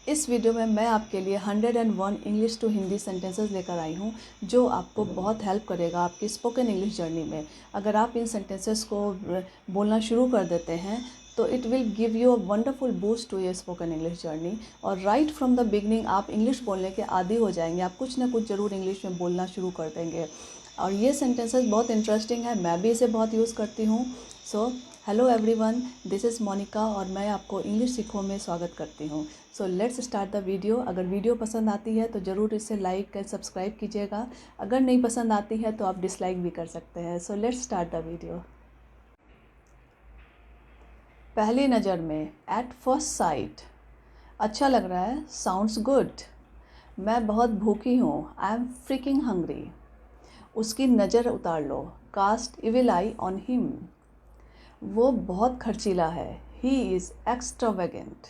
इस वीडियो में मैं आपके लिए 101 इंग्लिश टू हिंदी सेंटेंसेस लेकर आई हूँ जो आपको बहुत हेल्प करेगा आपकी स्पोकन इंग्लिश जर्नी में। अगर आप इन सेंटेंसेस को बोलना शुरू कर देते हैं तो it will give you a wonderful boost to your spoken English journey. और राइट फ्रॉम द बिगनिंग आप इंग्लिश बोलने के आदी हो जाएंगे। आप कुछ ना कुछ ज़रूर इंग्लिश में बोलना शुरू कर देंगे। और ये सेंटेंसेस बहुत इंटरेस्टिंग है, मैं भी इसे बहुत यूज़ करती हूँ। So hello everyone, this is Monica और मैं आपको इंग्लिश सीखो में स्वागत करती हूँ। So let's start the video. अगर वीडियो पसंद आती है तो ज़रूर इसे लाइक एंड सब्सक्राइब कीजिएगा। अगर नहीं पसंद आती है तो आप डिसलाइक भी कर सकते हैं। सो लेट्स स्टार्ट द वीडियो। पहली नज़र में, एट फर्स्ट साइट। अच्छा लग रहा है, साउंड्स गुड। मैं बहुत भूखी हूँ, आई एम फ्रीकिंग हंग्री। उसकी नज़र उतार लो, cast evil eye on him. वो बहुत खर्चीला है, ही इज़ एक्स्ट्रावेगेंट।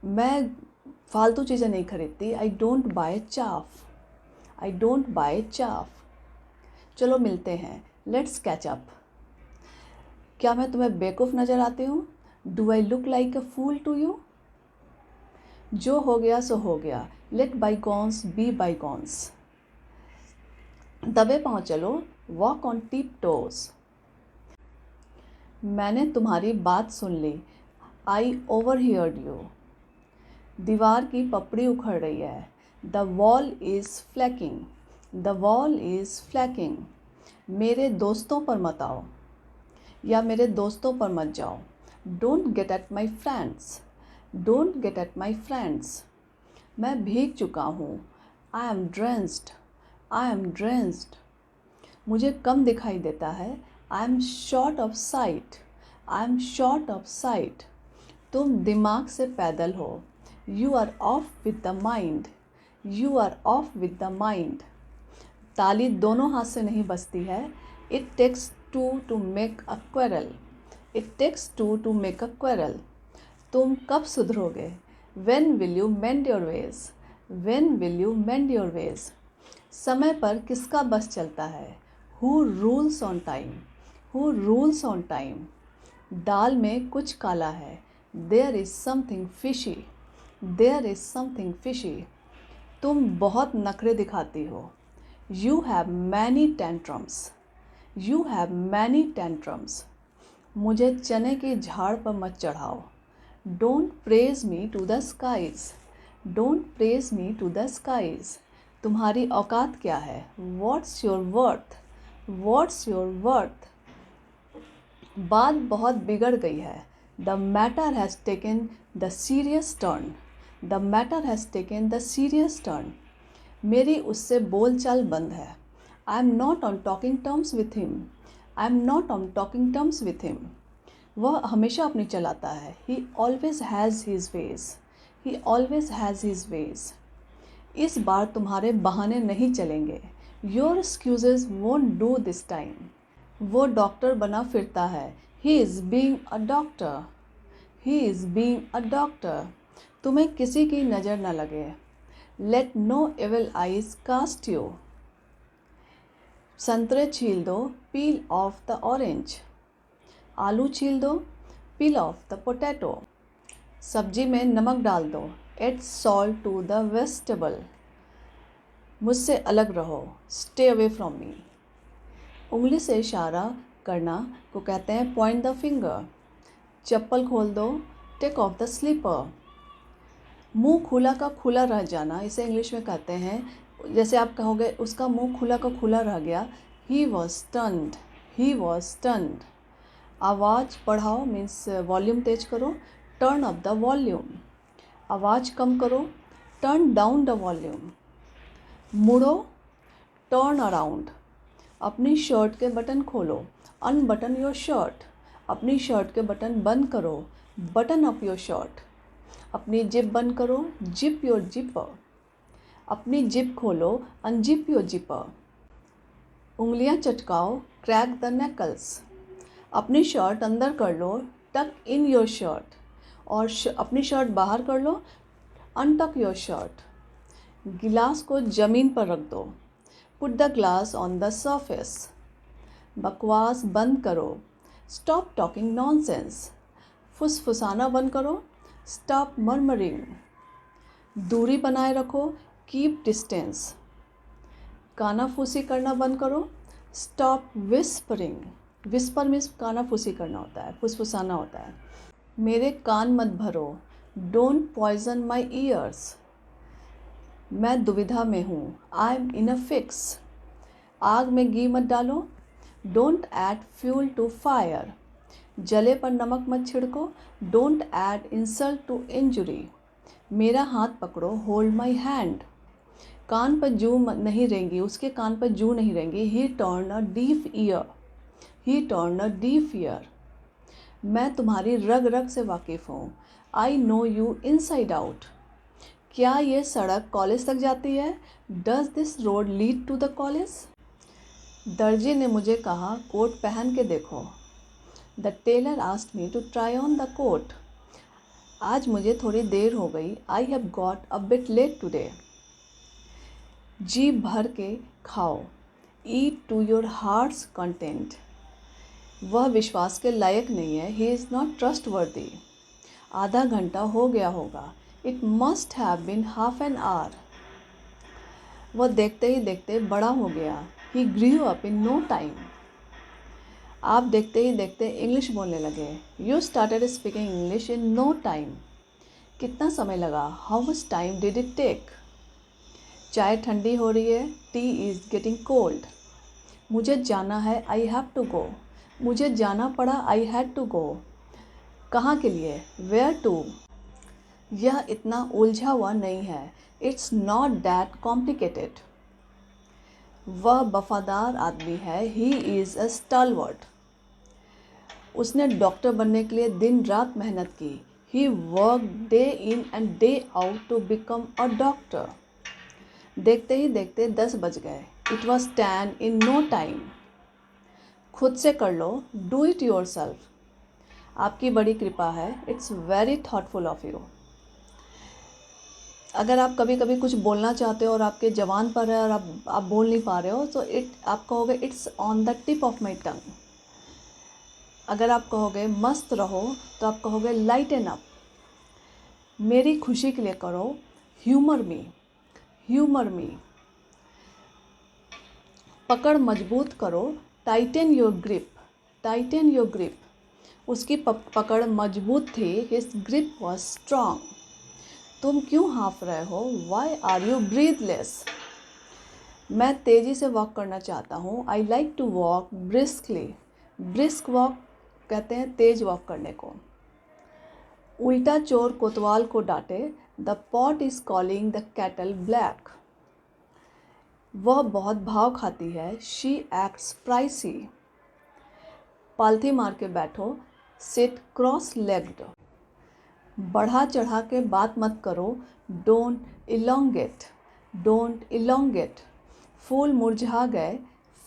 मैं फालतू चीज़ें नहीं खरीदती, I don't buy chaff. I don't buy chaff. चलो मिलते हैं, लेट्स कैच अप। क्या मैं तुम्हें बेवकूफ़ नज़र आती हूँ? Do I look like a fool to you? जो हो गया सो हो गया, लेट बाईगॉन्स बी बाईगॉन्स। दबे पाँव चलो, वॉक ऑन टिप टोज। मैंने तुम्हारी बात सुन ली, आई ओवरहियर्ड यू। दीवार की पपड़ी उखड़ रही है, the wall is फ्लैकिंग। The wall is फ्लैकिंग। मेरे दोस्तों पर मत आओ या मेरे दोस्तों पर मत जाओ। Don't get at my friends. Don't get at my friends. मैं भीग चुका हूँ, I am drenched. I am drenched. मुझे कम दिखाई देता है, I am short of sight. I am short of sight. तुम दिमाग से पैदल हो, you are off with the mind. You are off with the mind. ताली दोनों हाथ से नहीं बजती है, it takes two to make a quarrel. It takes two to make a quarrel. तुम कब सुधरोगे? When will you mend your ways? When will you mend your ways? समय पर किसका बस चलता है? Who rules on time? Who rules on time? दाल में कुछ काला है, there is something fishy. There is something fishy. तुम बहुत नखरे दिखाती हो, you have many tantrums. You have many tantrums. मुझे चने की झाड़ पर मत चढ़ाओ, don't praise me to the skies. Don't praise me to the skies. तुम्हारी औकात क्या है? What's your worth? What's your worth? बात बहुत बिगड़ गई है, the matter has taken the serious turn. The matter has taken the serious turn. मेरी उससे बोलचाल बंद है, I am not on talking terms with him. I am not on talking terms with him. वह हमेशा अपनी चलाता है, he always has his veg. He always has his ways. इस बार तुम्हारे बहाने नहीं चलेंगे, your excuses won't do this time. वो डॉक्टर बना फिरता है, he is being a doctor. He is being a doctor. तुम्हें किसी की नज़र न लगे, let no evil eyes cast you. संतरे छील दो, पील ऑफ द ऑरेंज। आलू छील दो, पील ऑफ द पोटैटो। सब्जी में नमक डाल दो, add salt to the vegetable. मुझसे अलग रहो, स्टे अवे फ्रॉम मी। उंगली से इशारा करना को कहते हैं पॉइंट द फिंगर। चप्पल खोल दो, टेक ऑफ द स्लीपर। मुंह खुला का खुला रह जाना, इसे इंग्लिश में कहते हैं, जैसे आप कहोगे उसका मुंह खुला का खुला रह गया, he was stunned. He was stunned. आवाज़ बढ़ाओ मीन्स वॉल्यूम तेज करो, टर्न अप द वॉल्यूम। आवाज़ कम करो, टर्न डाउन द वॉल्यूम। मुड़ो, टर्न अराउंड। अपनी शर्ट के बटन खोलो, अनबटन योर शर्ट। अपनी शर्ट के बटन बंद करो, बटन अप योर शर्ट। अपनी जिप बंद करो, जिप योर जिपर। अपनी जिप खोलो, अनजिप योर जिपर। उंगलियां चटकाओ, क्रैक द नेकल्स। अपनी शर्ट अंदर कर लो, टक इन योर शर्ट। और अपनी शर्ट बाहर कर लो, अनटक योर शर्ट। गिलास को ज़मीन पर रख दो, put the glass on the surface. बकवास बंद करो, स्टॉप टॉकिंग नॉनसेंस। फुसफुसाना बंद करो, स्टॉप मर्मरिंग। दूरी बनाए रखो, कीप डिस्टेंस। कानाफूसी करना बंद करो, स्टॉप विस्परिंग। विस्पर मीन्स कानाफूसी करना होता है, फुसफुसाना होता है। मेरे कान मत भरो, डोंट पॉइजन माई ईयर्स। मैं दुविधा में हूँ, I M in a fix. आग में घी मत डालो, don't add fuel to fire. जले पर नमक मत छिड़को, don't add insult to injury. मेरा हाथ पकड़ो, होल्ड माई हैंड। कान पर जू नहीं रहेंगी, उसके कान पर जू नहीं रहेंगी। He turn a deaf ear, he turn a deaf ear. मैं तुम्हारी रग रग से वाकिफ़ हूँ, I know you inside out. क्या ये सड़क कॉलेज तक जाती है, does this road lead to the college. दर्जी ने मुझे कहा कोट पहन के देखो, the tailor asked me to try on the coat. आज मुझे थोड़ी देर हो गई, I have got a bit late today. जी भर के खाओ, ईट टू योर हार्ट्स कंटेंट। वह विश्वास के लायक नहीं है, ही इज़ नॉट ट्रस्ट वर्दी। आधा घंटा हो गया होगा, it must have been half an hour. वह देखते ही देखते बड़ा हो गया, he grew up in no time. आप देखते ही देखते इंग्लिश बोलने लगे, you started speaking English in no time. कितना समय लगा, how much time did it take. चाय ठंडी हो रही है, टी इज़ गेटिंग कोल्ड। मुझे जाना है, आई हैव टू गो। मुझे जाना पड़ा, आई हैड टू गो। कहाँ के लिए, वेयर टू। यह इतना उलझा हुआ नहीं है, इट्स नॉट दैट कॉम्प्लिकेटेड। वह वफादार आदमी है, ही इज़ अ स्टालवर्ट। उसने डॉक्टर बनने के लिए दिन रात मेहनत की, he work day in and day out to become a doctor. देखते ही देखते 10 बज गए, it was 10 in no time. खुद से कर लो, डू इट योर सेल्फ। आपकी बड़ी कृपा है, it's very thoughtful of you. अगर आप कभी कभी कुछ बोलना चाहते हो और आपके जबान पर है और आप बोल नहीं पा रहे हो, तो आप कहोगे it's on the tip of my tongue. अगर आप कहोगे मस्त रहो, तो आप कहोगे लाइटन अप। मेरी खुशी के लिए करो, ह्यूमर मी, ह्यूमर मी। पकड़ मजबूत करो, Titan your grip, Titan your grip. उसकी पकड़ मजबूत थी, हिज ग्रिप वॉज स्ट्रांग। तुम क्यों हाँफ रहे हो, वाई आर यू ब्रीथलेस। मैं तेज़ी से वॉक करना चाहता हूँ, I like to walk briskly. Brisk walk कहते हैं तेज वॉक करने को। उल्टा चोर कोतवाल को डांटे, the pot is calling the cattle black. वह बहुत भाव खाती है, शी एक्ट्स प्राइसी। पालथी मार के बैठो, सिट क्रॉस लेग्ड। बढ़ा चढ़ा के बात मत करो, डोंट इलोंगेट, डोंट इलोंगेट। फूल मुरझा गए,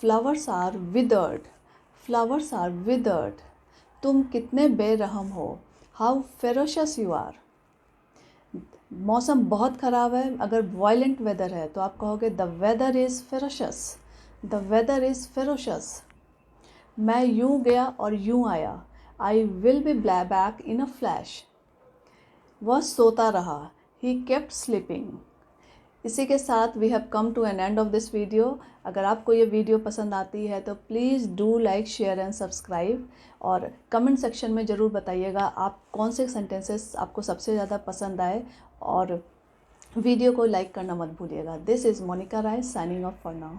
flowers are withered, flowers are withered. तुम कितने बेरहम हो, हाउ फेरोशियस यू आर। मौसम बहुत ख़राब है, अगर वायलेंट वेदर है तो आप कहोगे the weather is ferocious, the weather is ferocious. मैं यूँ गया और यूँ आया, I will be back in a flash. वह सोता रहा, ही केप्ट स्लीपिंग। इसी के साथ we have come to an end of this video. अगर आपको ये वीडियो पसंद आती है तो please do like, share and subscribe. और कमेंट सेक्शन में ज़रूर बताइएगा आप कौन से सेंटेंसेस आपको सबसे ज़्यादा पसंद आए, और वीडियो को लाइक करना मत भूलिएगा। This is Monica Rai signing off for now.